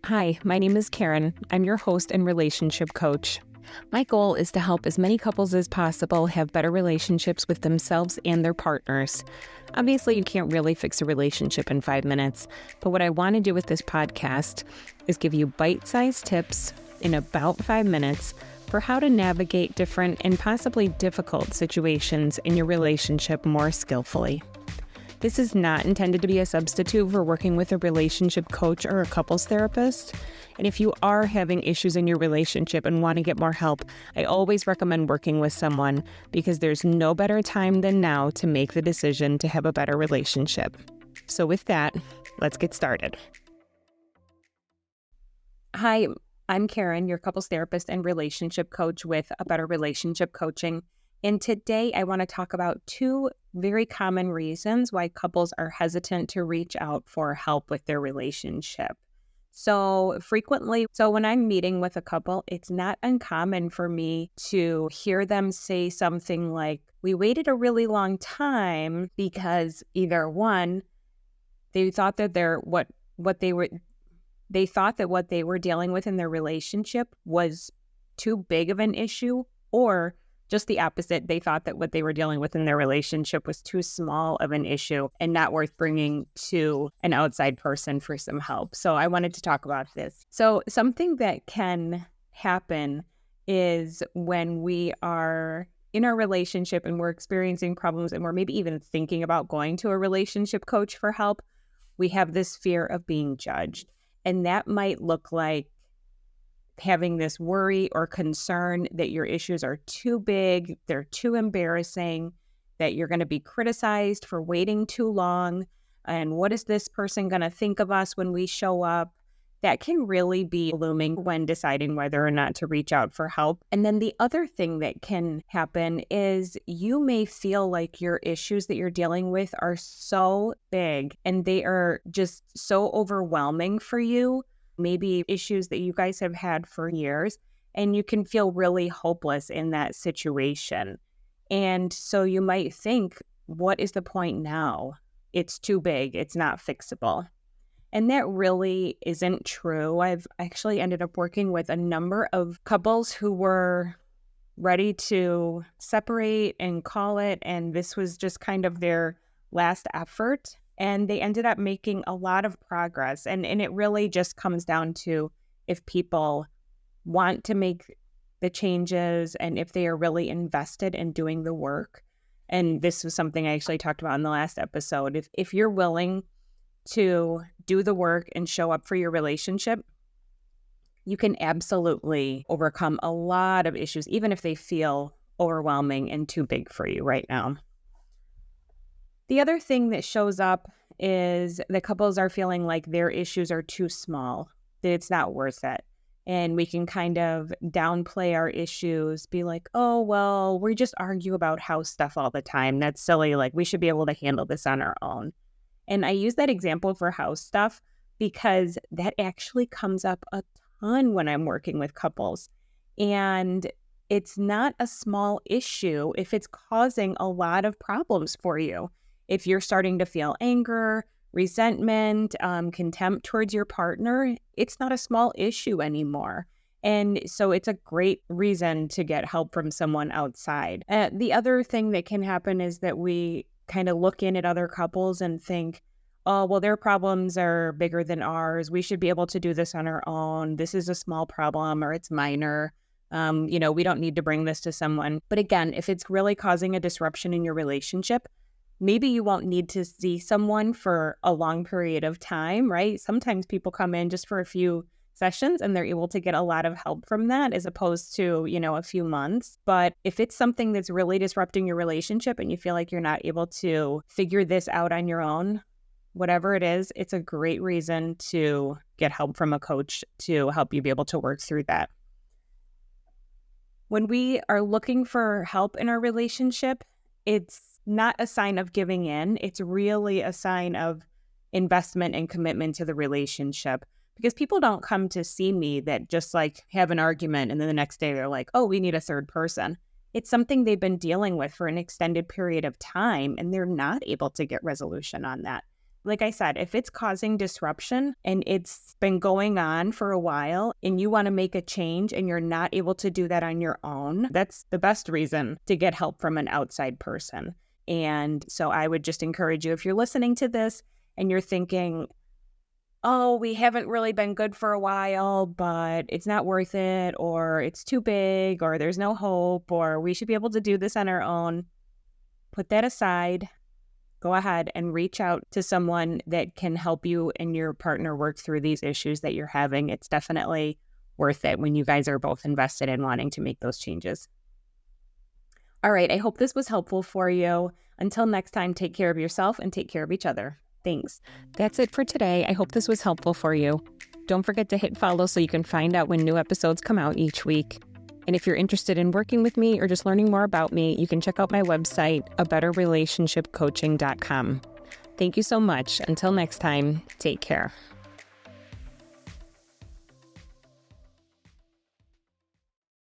Hi, my name is Karen. I'm your host and relationship coach. My goal is to help as many couples as possible have better relationships with themselves and their partners. Obviously, you can't really fix a relationship in 5 minutes, but what I want to do with this podcast is give you bite-sized tips in about 5 minutes for how to navigate different and possibly difficult situations in your relationship more skillfully. This is not intended to be a substitute for working with a relationship coach or a couples therapist. And if you are having issues in your relationship and want to get more help, I always recommend working with someone because there's no better time than now to make the decision to have a better relationship. So with that, let's get started. Hi, I'm Karen, your couples therapist and relationship coach with A Better Relationship Coaching. And today I want to talk about 2 very common reasons why couples are hesitant to reach out for help with their relationship. So when I'm meeting with a couple, it's not uncommon for me to hear them say something like, we waited a really long time because either one, they thought that what they were dealing with in their relationship was too big of an issue, or just the opposite. They thought that what they were dealing with in their relationship was too small of an issue and not worth bringing to an outside person for some help. So I wanted to talk about this. So something that can happen is when we are in our relationship and we're experiencing problems and we're maybe even thinking about going to a relationship coach for help, we have this fear of being judged. And that might look like having this worry or concern that your issues are too big, they're too embarrassing, that you're going to be criticized for waiting too long, and what is this person going to think of us when we show up? That can really be looming when deciding whether or not to reach out for help. And then the other thing that can happen is you may feel like your issues that you're dealing with are so big and they are just so overwhelming for you, maybe issues that you guys have had for years, and you can feel really hopeless in that situation. And so you might think, what is the point now? It's too big. It's not fixable. And that really isn't true. I've actually ended up working with a number of couples who were ready to separate and call it, and this was just kind of their last effort. And they ended up making a lot of progress. And it really just comes down to if people want to make the changes and if they are really invested in doing the work. And this was something I actually talked about in the last episode. If you're willing to do the work and show up for your relationship, you can absolutely overcome a lot of issues, even if they feel overwhelming and too big for you right now. The other thing that shows up is that couples are feeling like their issues are too small, that it's not worth it. And we can kind of downplay our issues, be like, oh, well, we just argue about house stuff all the time. That's silly. Like, we should be able to handle this on our own. And I use that example for house stuff because that actually comes up a ton when I'm working with couples. And it's not a small issue if it's causing a lot of problems for you. If you're starting to feel anger, resentment, contempt towards your partner, it's not a small issue anymore. And so it's a great reason to get help from someone outside. The other thing that can happen is that we kind of look in at other couples and think, oh, well, their problems are bigger than ours. We should be able to do this on our own. This is a small problem or it's minor. We don't need to bring this to someone. But again, if it's really causing a disruption in your relationship, maybe you won't need to see someone for a long period of time, right? Sometimes people come in just for a few sessions and they're able to get a lot of help from that as opposed to, a few months. But if it's something that's really disrupting your relationship and you feel like you're not able to figure this out on your own, whatever it is, it's a great reason to get help from a coach to help you be able to work through that. When we are looking for help in our relationship, it's not a sign of giving in. It's really a sign of investment and commitment to the relationship. Because people don't come to see me that just like have an argument and then the next day they're like, oh, we need a third person. It's something they've been dealing with for an extended period of time and they're not able to get resolution on that. like I said, if it's causing disruption and it's been going on for a while and you want to make a change and you're not able to do that on your own, that's the best reason to get help from an outside person. And so I would just encourage you, if you're listening to this and you're thinking, oh, we haven't really been good for a while, but it's not worth it, or it's too big, or there's no hope, or we should be able to do this on our own, put that aside. Go ahead and reach out to someone that can help you and your partner work through these issues that you're having. It's definitely worth it when you guys are both invested in wanting to make those changes. All right, I hope this was helpful for you. Until next time, take care of yourself and take care of each other. Thanks. That's it for today. I hope this was helpful for you. Don't forget to hit follow so you can find out when new episodes come out each week. And if you're interested in working with me or just learning more about me, you can check out my website, abetterrelationshipcoaching.com. Thank you so much. Until next time, take care.